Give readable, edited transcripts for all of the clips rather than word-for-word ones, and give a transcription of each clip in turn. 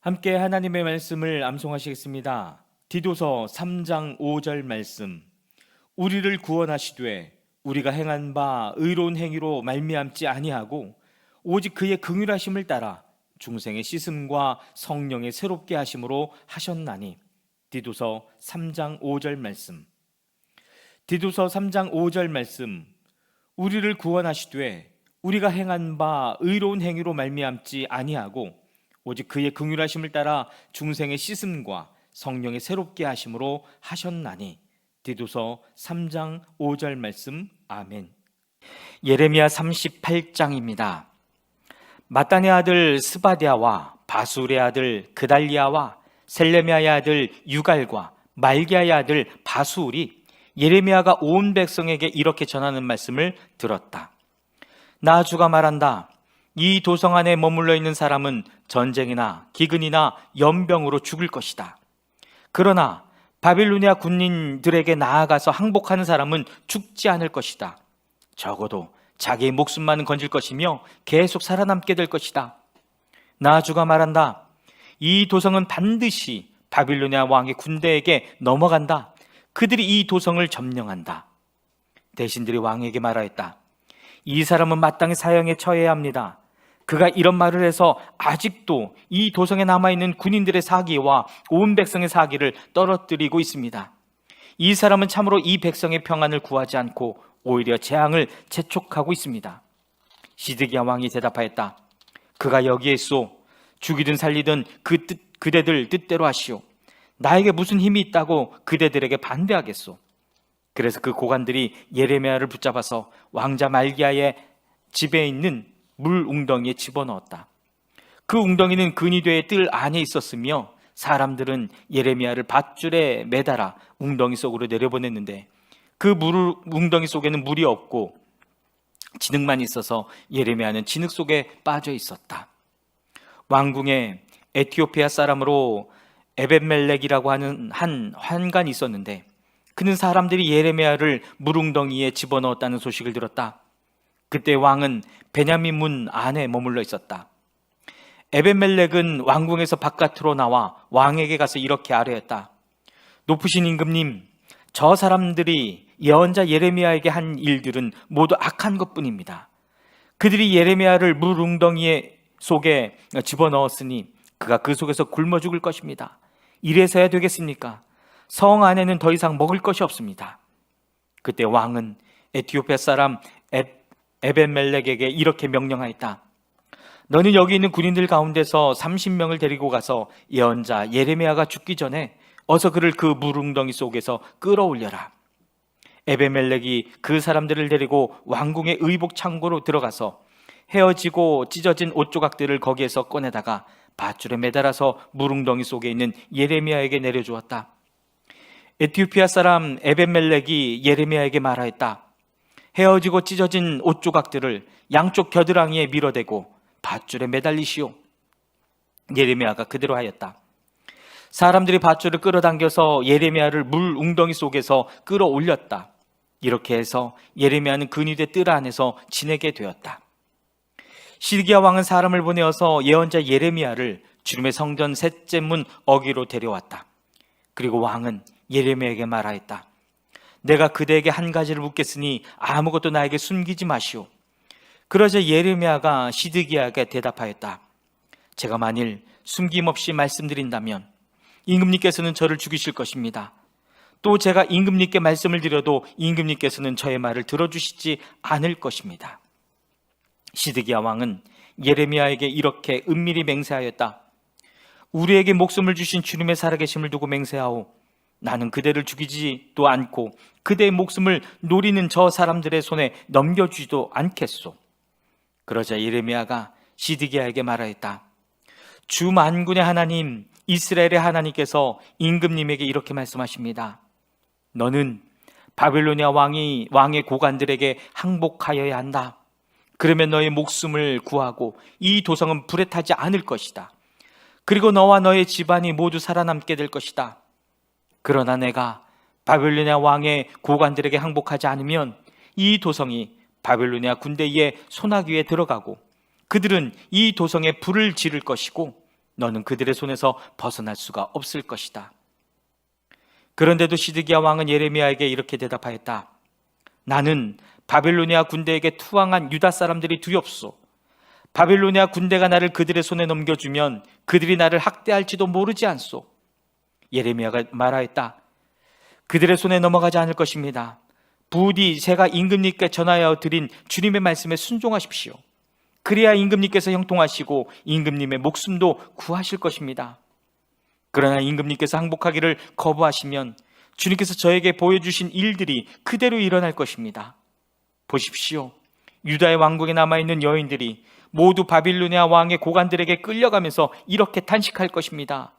함께 하나님의 말씀을 암송하시겠습니다. 디도서 3장 5절 말씀. 우리를 구원하시되 우리가 행한 바 의로운 행위로 말미암지 아니하고 오직 그의 긍휼하심을 따라 중생의 씻음과 성령의 새롭게 하심으로 하셨나니. 디도서 3장 5절 말씀. 디도서 3장 5절 말씀. 우리를 구원하시되 우리가 행한 바 의로운 행위로 말미암지 아니하고 오직 그의 긍휼하심을 따라 중생의 씻음과 성령의 새롭게 하심으로 하셨나니. 디도서 3장 5절 말씀. 아멘. 예레미야 38장입니다. 마따네 아들 스바디아와 바술의 아들 그달리아와 셀레미아의 아들 유갈과 말기야의 아들 바술이 예레미야가 온 백성에게 이렇게 전하는 말씀을 들었다. 나 주가 말한다. 이 도성 안에 머물러 있는 사람은 전쟁이나 기근이나 연병으로 죽을 것이다. 그러나 바빌로니아 군인들에게 나아가서 항복하는 사람은 죽지 않을 것이다. 적어도 자기의 목숨만은 건질 것이며 계속 살아남게 될 것이다. 나 주가 말한다. 이 도성은 반드시 바빌로니아 왕의 군대에게 넘어간다. 그들이 이 도성을 점령한다. 대신들이 왕에게 말하였다. 이 사람은 마땅히 사형에 처해야 합니다. 그가 이런 말을 해서 아직도 이 도성에 남아있는 군인들의 사기와 온 백성의 사기를 떨어뜨리고 있습니다. 이 사람은 참으로 이 백성의 평안을 구하지 않고 오히려 재앙을 재촉하고 있습니다. 시드기야 왕이 대답하였다. 그가 여기에 있소. 죽이든 살리든 그대들 뜻대로 하시오. 나에게 무슨 힘이 있다고 그대들에게 반대하겠소. 그래서 그 고관들이 예레미야를 붙잡아서 왕자 말기야의 집에 있는 물 웅덩이에 집어넣었다. 그 웅덩이는 근위대의 뜰 안에 있었으며 사람들은 예레미야를 밧줄에 매달아 웅덩이 속으로 내려보냈는데 그 웅덩이 속에는 물이 없고 진흙만 있어서 예레미야는 진흙 속에 빠져 있었다. 왕궁에 에티오피아 사람으로 에벳멜렉이라고 하는 한 환관이 있었는데 그는 사람들이 예레미야를 물웅덩이에 집어넣었다는 소식을 들었다. 그때 왕은 베냐민 문 안에 머물러 있었다. 에벳멜렉은 왕궁에서 바깥으로 나와 왕에게 가서 이렇게 아뢰었다. 높으신 임금님, 저 사람들이 예언자 예레미야에게 한 일들은 모두 악한 것뿐입니다. 그들이 예레미야를 물웅덩이 속에 집어넣었으니 그가 그 속에서 굶어 죽을 것입니다. 이래서야 되겠습니까? 성 안에는 더 이상 먹을 것이 없습니다. 그때 왕은 에티오피아 사람 에벳멜렉에게 이렇게 명령하였다. 너는 여기 있는 군인들 가운데서 30명을 데리고 가서 예언자 예레미야가 죽기 전에 어서 그를 그 물웅덩이 속에서 끌어올려라. 에벳멜렉이 그 사람들을 데리고 왕궁의 의복 창고로 들어가서 헤어지고 찢어진 옷 조각들을 거기에서 꺼내다가 밧줄에 매달아서 물웅덩이 속에 있는 예레미야에게 내려주었다. 에티오피아 사람 에벳멜렉이 예레미야에게 말하였다. 헤어지고 찢어진 옷 조각들을 양쪽 겨드랑이에 밀어대고 밧줄에 매달리시오. 예레미야가 그대로 하였다. 사람들이 밧줄을 끌어당겨서 예레미야를 물 웅덩이 속에서 끌어올렸다. 이렇게 해서 예레미야는 근위대 뜰 안에서 지내게 되었다. 시드기야 왕은 사람을 보내어서 예언자 예레미야를 주님의 성전 셋째 문 어귀로 데려왔다. 그리고 왕은 예레미야에게 말하였다. 내가 그대에게 한 가지를 묻겠으니 아무것도 나에게 숨기지 마시오. 그러자 예레미야가 시드기야에게 대답하였다. 제가 만일 숨김없이 말씀드린다면 임금님께서는 저를 죽이실 것입니다. 또 제가 임금님께 말씀을 드려도 임금님께서는 저의 말을 들어주시지 않을 것입니다. 시드기야 왕은 예레미야에게 이렇게 은밀히 맹세하였다. 우리에게 목숨을 주신 주님의 살아계심을 두고 맹세하오. 나는 그대를 죽이지도 않고 그대의 목숨을 노리는 저 사람들의 손에 넘겨주지도 않겠소. 그러자 예레미야가 시드기야에게 말하였다. 주 만군의 하나님 이스라엘의 하나님께서 임금님에게 이렇게 말씀하십니다. 너는 바빌로니아 왕의 고관들에게 항복하여야 한다. 그러면 너의 목숨을 구하고 이 도성은 불에 타지 않을 것이다. 그리고 너와 너의 집안이 모두 살아남게 될 것이다. 그러나 내가 바빌로니아 왕의 고관들에게 항복하지 않으면 이 도성이 바빌로니아 군대의 손아귀에 들어가고 그들은 이 도성에 불을 지를 것이고 너는 그들의 손에서 벗어날 수가 없을 것이다. 그런데도 시드기야 왕은 예레미야에게 이렇게 대답하였다. 나는 바빌로니아 군대에게 투항한 유다 사람들이 두렵소. 바빌로니아 군대가 나를 그들의 손에 넘겨주면 그들이 나를 학대할지도 모르지 않소. 예레미야가 말하였다. 그들의 손에 넘어가지 않을 것입니다. 부디 제가 임금님께 전하여 드린 주님의 말씀에 순종하십시오. 그래야 임금님께서 형통하시고 임금님의 목숨도 구하실 것입니다. 그러나 임금님께서 항복하기를 거부하시면 주님께서 저에게 보여주신 일들이 그대로 일어날 것입니다. 보십시오. 유다의 왕국에 남아있는 여인들이 모두 바빌로니아 왕의 고관들에게 끌려가면서 이렇게 탄식할 것입니다.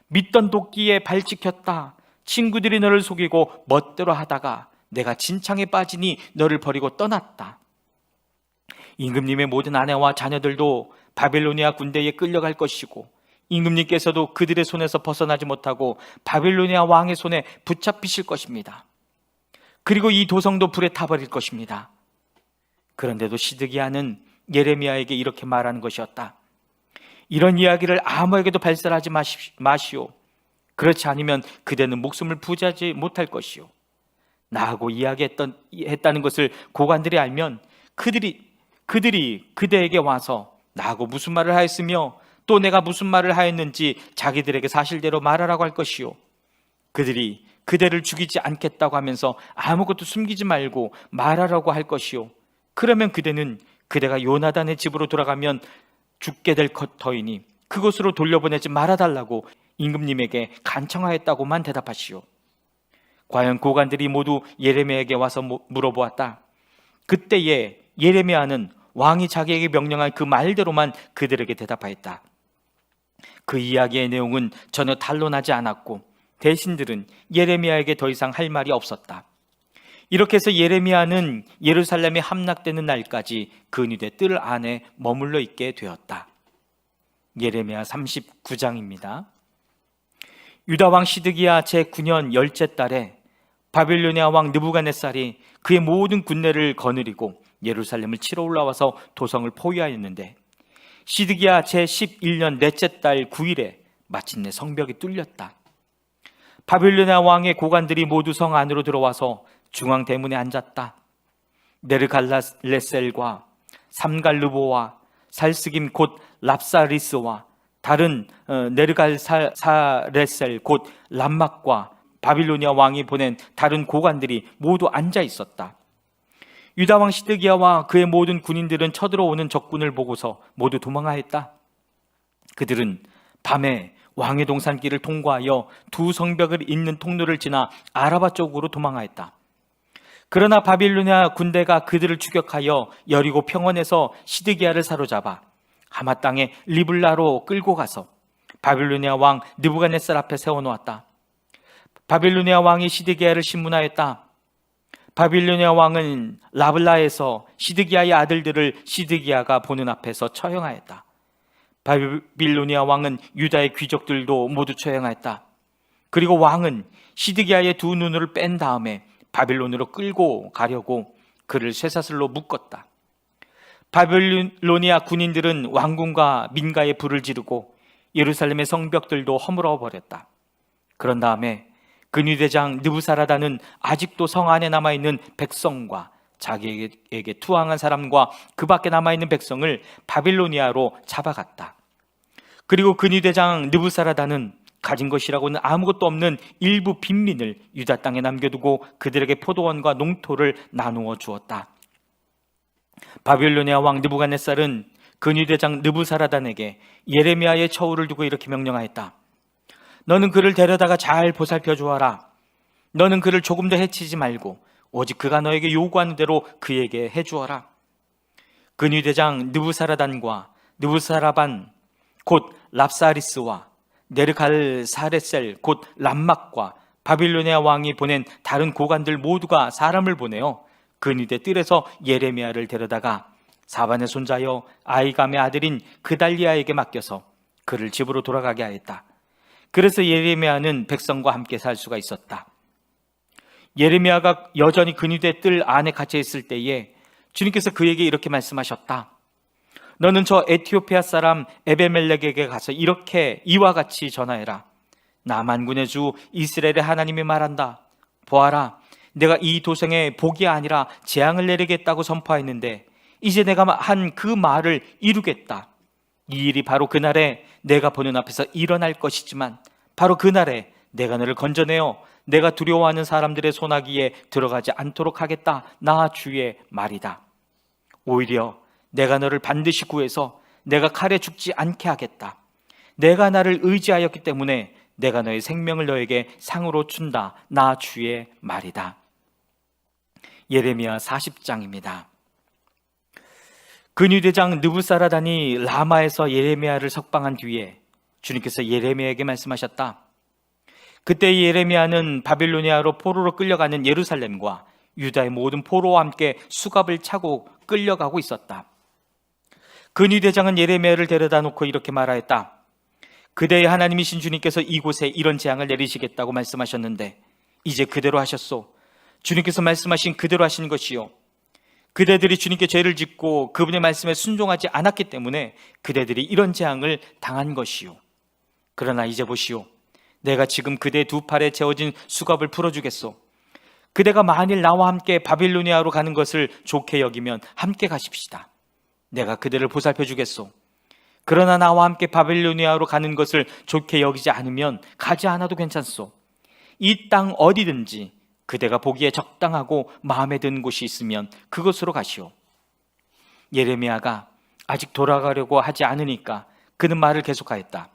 믿던 도끼에 발 찍혔다. 친구들이 너를 속이고 멋대로 하다가 내가 진창에 빠지니 너를 버리고 떠났다. 임금님의 모든 아내와 자녀들도 바빌로니아 군대에 끌려갈 것이고 임금님께서도 그들의 손에서 벗어나지 못하고 바빌로니아 왕의 손에 붙잡히실 것입니다. 그리고 이 도성도 불에 타버릴 것입니다. 그런데도 시드기야는 예레미야에게 이렇게 말하는 것이었다. 이런 이야기를 아무에게도 발설하지 마시오. 그렇지 않으면 그대는 목숨을 부지하지 못할 것이오. 나하고 이야기했다는 것을 고관들이 알면 그들이 그대에게 와서 나하고 무슨 말을 하였으며 또 내가 무슨 말을 하였는지 자기들에게 사실대로 말하라고 할 것이요. 그들이 그대를 죽이지 않겠다고 하면서 아무것도 숨기지 말고 말하라고 할 것이요. 그러면 그대는 그대가 요나단의 집으로 돌아가면 죽게 될 터이니 그곳으로 돌려보내지 말아달라고 임금님에게 간청하였다고만 대답하시오. 과연 고관들이 모두 예레미야에게 와서 물어보았다. 그때에 예레미야는 왕이 자기에게 명령한 그 말대로만 그들에게 대답하였다. 그 이야기의 내용은 전혀 탄로나지 않았고 대신들은 예레미야에게 더 이상 할 말이 없었다. 이렇게 해서 예레미야는 예루살렘에 함락되는 날까지 근위대 뜰 안에 머물러 있게 되었다. 예레미야 39장입니다. 유다왕 시드기야 제9년 열째 달에 바빌로니아 왕 느부갓네살이 그의 모든 군대를 거느리고 예루살렘을 치러 올라와서 도성을 포위하였는데 시드기야 제11년 넷째 달 9일에 마침내 성벽이 뚫렸다. 바빌로니아 왕의 고관들이 모두 성 안으로 들어와서 중앙 대문에 앉았다. 네르갈레셀과 삼갈르보와 살스김 곧 랍사리스와 다른 네르갈사레셀 곧 람막과 바빌로니아 왕이 보낸 다른 고관들이 모두 앉아 있었다. 유다 왕 시드기야와 그의 모든 군인들은 쳐들어오는 적군을 보고서 모두 도망하였다. 그들은 밤에 왕의 동산길을 통과하여 두 성벽을 잇는 통로를 지나 아라바 쪽으로 도망하였다. 그러나 바빌로니아 군대가 그들을 추격하여 여리고 평원에서 시드기야를 사로잡아 하마 땅의 리블라로 끌고 가서 바빌로니아 왕 느부갓네살 앞에 세워놓았다. 바빌로니아 왕이 시드기야를 신문하였다. 바빌로니아 왕은 라블라에서 시드기야의 아들들을 시드기야가 보는 앞에서 처형하였다. 바빌로니아 왕은 유다의 귀족들도 모두 처형하였다. 그리고 왕은 시드기야의 두 눈을 뺀 다음에 바빌론으로 끌고 가려고 그를 쇠사슬로 묶었다. 바빌로니아 군인들은 왕궁과 민가에 불을 지르고 예루살렘의 성벽들도 허물어 버렸다. 그런 다음에 근위대장 느부사라단은 아직도 성 안에 남아있는 백성과 자기에게 투항한 사람과 그 밖에 남아있는 백성을 바빌로니아로 잡아갔다. 그리고 근위대장 느부사라단은 가진 것이라고는 아무것도 없는 일부 빈민을 유다 땅에 남겨두고 그들에게 포도원과 농토를 나누어 주었다. 바빌로니아 왕 느부갓네살은 근위대장 느부사라단에게 예레미야의 처우를 두고 이렇게 명령하였다. 너는 그를 데려다가 잘 보살펴 주어라. 너는 그를 조금도 해치지 말고 오직 그가 너에게 요구하는 대로 그에게 해주어라. 근위대장 느부사라단과 느부사라반 곧 랍사리스와 네르갈사레셀 곧 람막과 바빌로니아 왕이 보낸 다른 고관들 모두가 사람을 보내어 근위대 뜰에서 예레미야를 데려다가 사반의 손자여 아이감의 아들인 그달리아에게 맡겨서 그를 집으로 돌아가게 하였다. 그래서 예레미야는 백성과 함께 살 수가 있었다. 예레미야가 여전히 근위대 뜰 안에 갇혀 있을 때에 주님께서 그에게 이렇게 말씀하셨다. 너는 저 에티오피아 사람 에베멜렉에게 가서 이렇게 이와 같이 전하해라. 나 만군의 주 이스라엘의 하나님이 말한다. 보아라, 내가 이 도성에 복이 아니라 재앙을 내리겠다고 선포했는데 이제 내가 한 그 말을 이루겠다. 이 일이 바로 그날에 내가 보는 앞에서 일어날 것이지만 바로 그날에 내가 너를 건져내어 내가 두려워하는 사람들의 소나기에 들어가지 않도록 하겠다. 나 주의 말이다. 오히려 내가 너를 반드시 구해서 내가 칼에 죽지 않게 하겠다. 내가 나를 의지하였기 때문에 내가 너의 생명을 너에게 상으로 준다. 나 주의 말이다. 예레미야 40장입니다. 근위대장 느부사라단이 라마에서 예레미야를 석방한 뒤에 주님께서 예레미야에게 말씀하셨다. 그때 예레미야는 바빌로니아로 포로로 끌려가는 예루살렘과 유다의 모든 포로와 함께 수갑을 차고 끌려가고 있었다. 근위대장은 예레미야를 데려다 놓고 이렇게 말하였다. 그대의 하나님이신 주님께서 이곳에 이런 재앙을 내리시겠다고 말씀하셨는데 이제 그대로 하셨소. 주님께서 말씀하신 그대로 하신 것이요, 그대들이 주님께 죄를 짓고 그분의 말씀에 순종하지 않았기 때문에 그대들이 이런 재앙을 당한 것이요, 그러나 이제 보시오. 내가 지금 그대 두 팔에 채워진 수갑을 풀어주겠소. 그대가 만일 나와 함께 바빌로니아로 가는 것을 좋게 여기면 함께 가십시다. 내가 그대를 보살펴 주겠소. 그러나 나와 함께 바빌로니아로 가는 것을 좋게 여기지 않으면 가지 않아도 괜찮소. 이 땅 어디든지 그대가 보기에 적당하고 마음에 드는 곳이 있으면 그곳으로 가시오. 예레미야가 아직 돌아가려고 하지 않으니까 그는 말을 계속하였다.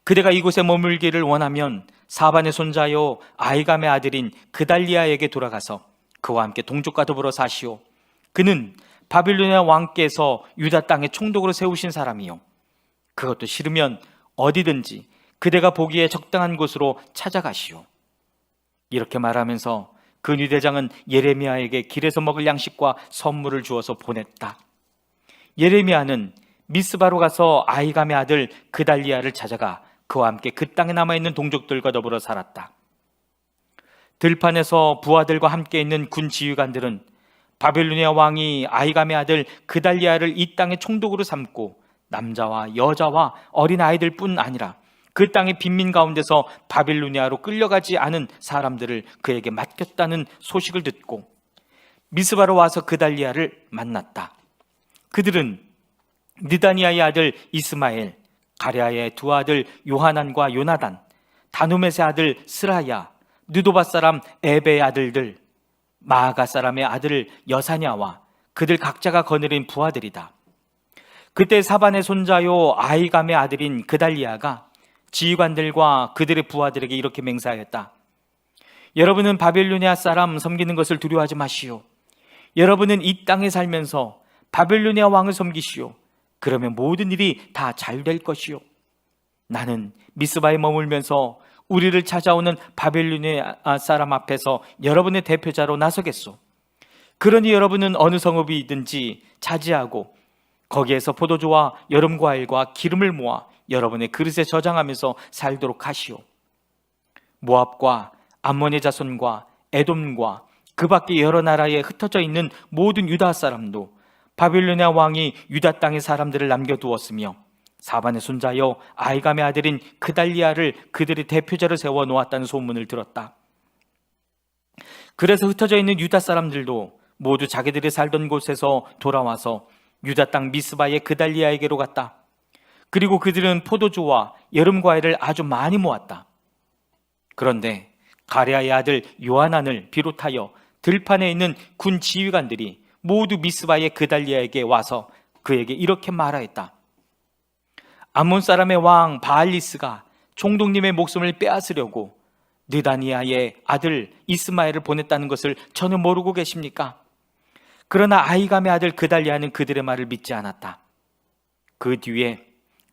그대가 이곳에 머물기를 원하면 사반의 손자요 아이감의 아들인 그달리아에게 돌아가서 그와 함께 동족과 더불어 사시오. 그는 바빌로니아 왕께서 유다 땅에 총독으로 세우신 사람이요, 그것도 싫으면 어디든지 그대가 보기에 적당한 곳으로 찾아가시오. 이렇게 말하면서 근위대장은 예레미야에게 길에서 먹을 양식과 선물을 주어서 보냈다. 예레미야는 미스바로 가서 아이감의 아들 그달리아를 찾아가 그와 함께 그 땅에 남아있는 동족들과 더불어 살았다. 들판에서 부하들과 함께 있는 군 지휘관들은 바빌로니아 왕이 아이감의 아들 그달리아를 이 땅의 총독으로 삼고 남자와 여자와 어린 아이들 뿐 아니라 그 땅의 빈민 가운데서 바빌로니아로 끌려가지 않은 사람들을 그에게 맡겼다는 소식을 듣고 미스바로 와서 그달리아를 만났다. 그들은 느다니아의 아들 이스마엘, 가랴의 두 아들 요하난과 요나단, 다누멧의 아들 스라야, 느도바 사람 에베의 아들들, 마아가 사람의 아들 여사냐와 그들 각자가 거느린 부하들이다. 그때 사반의 손자요 아이감의 아들인 그달리아가 지휘관들과 그들의 부하들에게 이렇게 맹세하였다. 여러분은 바빌로니아 사람 섬기는 것을 두려워하지 마시오. 여러분은 이 땅에 살면서 바빌로니아 왕을 섬기시오. 그러면 모든 일이 다 잘 될 것이오. 나는 미스바에 머물면서 우리를 찾아오는 바빌로니아 사람 앞에서 여러분의 대표자로 나서겠소. 그러니 여러분은 어느 성읍이든지 차지하고 거기에서 포도주와 여름 과일과 기름을 모아 여러분의 그릇에 저장하면서 살도록 하시오. 모압과 암몬의 자손과 에돔과 그 밖에 여러 나라에 흩어져 있는 모든 유다 사람도 바빌로니아 왕이 유다 땅의 사람들을 남겨두었으며 사반의 손자여 아이감의 아들인 그달리아를 그들의 대표자로 세워 놓았다는 소문을 들었다. 그래서 흩어져 있는 유다 사람들도 모두 자기들이 살던 곳에서 돌아와서 유다 땅 미스바의 그달리아에게로 갔다. 그리고 그들은 포도주와 여름 과일을 아주 많이 모았다. 그런데 가랴의 아들 요하난을 비롯하여 들판에 있는 군 지휘관들이 모두 미스바의 그달리아에게 와서 그에게 이렇게 말하였다. 암몬 사람의 왕 바알리스가 총독님의 목숨을 빼앗으려고 느다니아의 아들 이스마엘을 보냈다는 것을 전혀 모르고 계십니까? 그러나 아이감의 아들 그달리아는 그들의 말을 믿지 않았다. 그 뒤에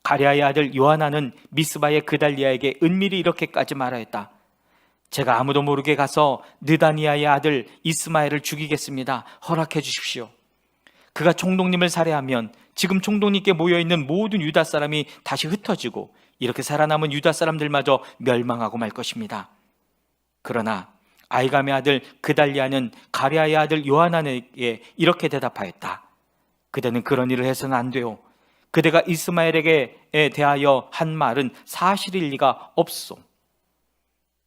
가랴의 아들 요하나는 미스바의 그달리아에게 은밀히 이렇게까지 말하였다. 제가 아무도 모르게 가서 느다니아의 아들 이스마엘을 죽이겠습니다. 허락해 주십시오. 그가 총독님을 살해하면 지금 총독님께 모여있는 모든 유다 사람이 다시 흩어지고 이렇게 살아남은 유다 사람들마저 멸망하고 말 것입니다. 그러나 아이감의 아들 그달리아는 가랴의 아들 요하난에게 이렇게 대답하였다. 그대는 그런 일을 해서는 안 돼요. 그대가 이스마엘에게 대하여 한 말은 사실일 리가 없소.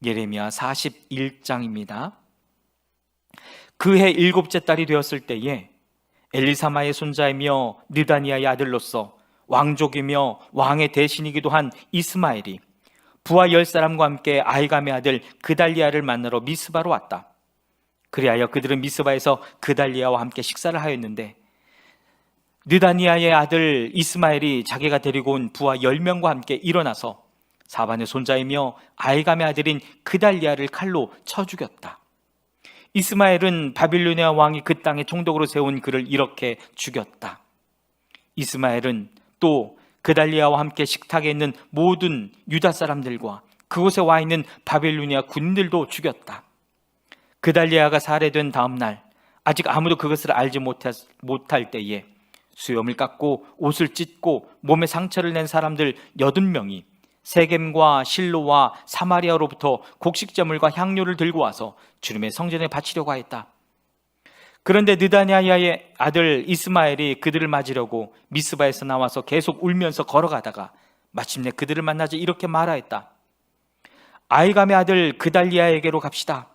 예레미야 41장입니다. 그해 7째 달이 되었을 때에 엘리사마의 손자이며 느다니아의 아들로서 왕족이며 왕의 대신이기도 한 이스마엘이 부하 10사람과 함께 아히감의 아들 그달리아를 만나러 미스바로 왔다. 그리하여 그들은 미스바에서 그달리아와 함께 식사를 하였는데, 느다니아의 아들 이스마엘이 자기가 데리고 온 부하 10명과 함께 일어나서 사반의 손자이며 아히감의 아들인 그달리아를 칼로 쳐 죽였다. 이스마엘은 바빌로니아 왕이 그 땅에 총독으로 세운 그를 이렇게 죽였다. 이스마엘은 또 그달리아와 함께 식탁에 있는 모든 유다 사람들과 그곳에 와 있는 바빌로니아 군인들도 죽였다. 그달리아가 살해된 다음 날, 아직 아무도 그것을 알지 못할 때에 수염을 깎고 옷을 찢고 몸에 상처를 낸 사람들 80명이 세겜과 실로와 사마리아로부터 곡식제물과 향료를 들고 와서 주님의 성전에 바치려고 하였다. 그런데 느다니아의 아들 이스마엘이 그들을 맞으려고 미스바에서 나와서 계속 울면서 걸어가다가 마침내 그들을 만나자 이렇게 말하였다. 아히감의 아들 그달리아에게로 갑시다.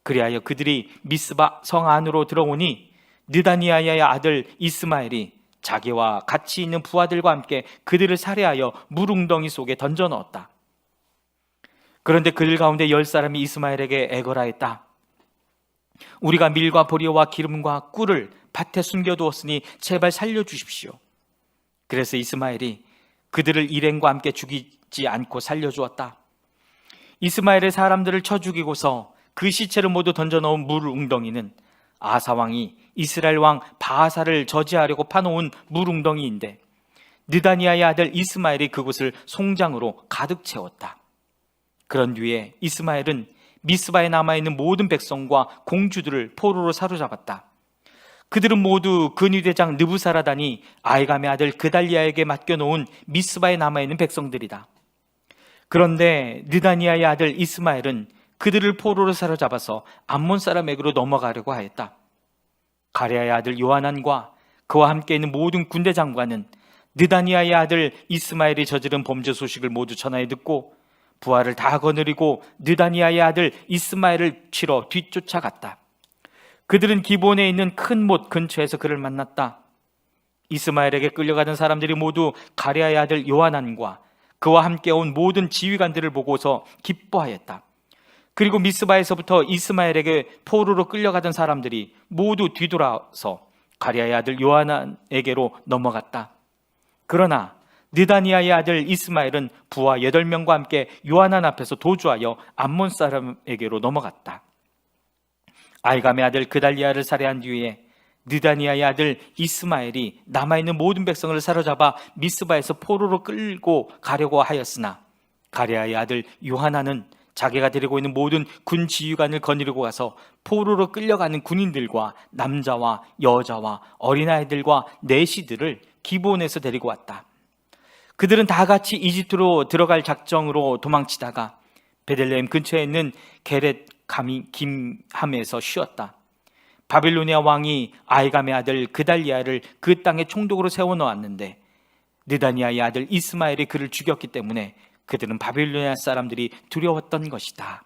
그리하여 그들이 미스바 성 안으로 들어오니 느다니아의 아들 이스마엘이 자기와 같이 있는 부하들과 함께 그들을 살해하여 물웅덩이 속에 던져 넣었다. 그런데 그들 가운데 10사람이 이스마엘에게 애걸하였다. 우리가 밀과 보리와 기름과 꿀을 밭에 숨겨두었으니 제발 살려주십시오. 그래서 이스마엘이 그들을 일행과 함께 죽이지 않고 살려주었다. 이스마엘의 사람들을 쳐 죽이고서 그 시체를 모두 던져 넣은 물웅덩이는 아사왕이 이스라엘 왕 바하사를 저지하려고 파놓은 물웅덩이인데, 느다니아의 아들 이스마엘이 그곳을 송장으로 가득 채웠다. 그런 뒤에 이스마엘은 미스바에 남아있는 모든 백성과 공주들을 포로로 사로잡았다. 그들은 모두 근위대장 느부사라단이 아히감의 아들 그달리아에게 맡겨놓은 미스바에 남아있는 백성들이다. 그런데 느다니아의 아들 이스마엘은 그들을 포로로 사로잡아서 암몬 사람에게로 넘어가려고 하였다. 가레아의 아들 요하난과 그와 함께 있는 모든 군대 장관은 느다니아의 아들 이스마엘이 저지른 범죄 소식을 모두 전하여 듣고 부하를 다 거느리고 느다니아의 아들 이스마엘을 치러 뒤쫓아갔다. 그들은 기본에 있는 큰 못 근처에서 그를 만났다. 이스마엘에게 끌려가던 사람들이 모두 가레아의 아들 요하난과 그와 함께 온 모든 지휘관들을 보고서 기뻐하였다. 그리고 미스바에서부터 이스마엘에게 포로로 끌려가던 사람들이 모두 뒤돌아서 가레아의 아들 요하난에게로 넘어갔다. 그러나 느다니아의 아들 이스마엘은 부하 8명과 함께 요하난 앞에서 도주하여 암몬 사람에게로 넘어갔다. 아히감의 아들 그달리아를 살해한 뒤에 느다니아의 아들 이스마엘이 남아있는 모든 백성을 사로잡아 미스바에서 포로로 끌고 가려고 하였으나, 가레아의 아들 요하난은 자기가 데리고 있는 모든 군 지휘관을 거느리고 가서 포로로 끌려가는 군인들과 남자와 여자와 어린아이들과 내시들을 기브온에서 데리고 왔다. 그들은 다 같이 이집트로 들어갈 작정으로 도망치다가 베들레헴 근처에 있는 게렛 김함에서 쉬었다. 바빌로니아 왕이 아히감의 아들 그달리아를 그 땅에 총독으로 세워놓았는데, 느다니아의 아들 이스마엘이 그를 죽였기 때문에 그들은 바빌로니아 사람들이 두려웠던 것이다.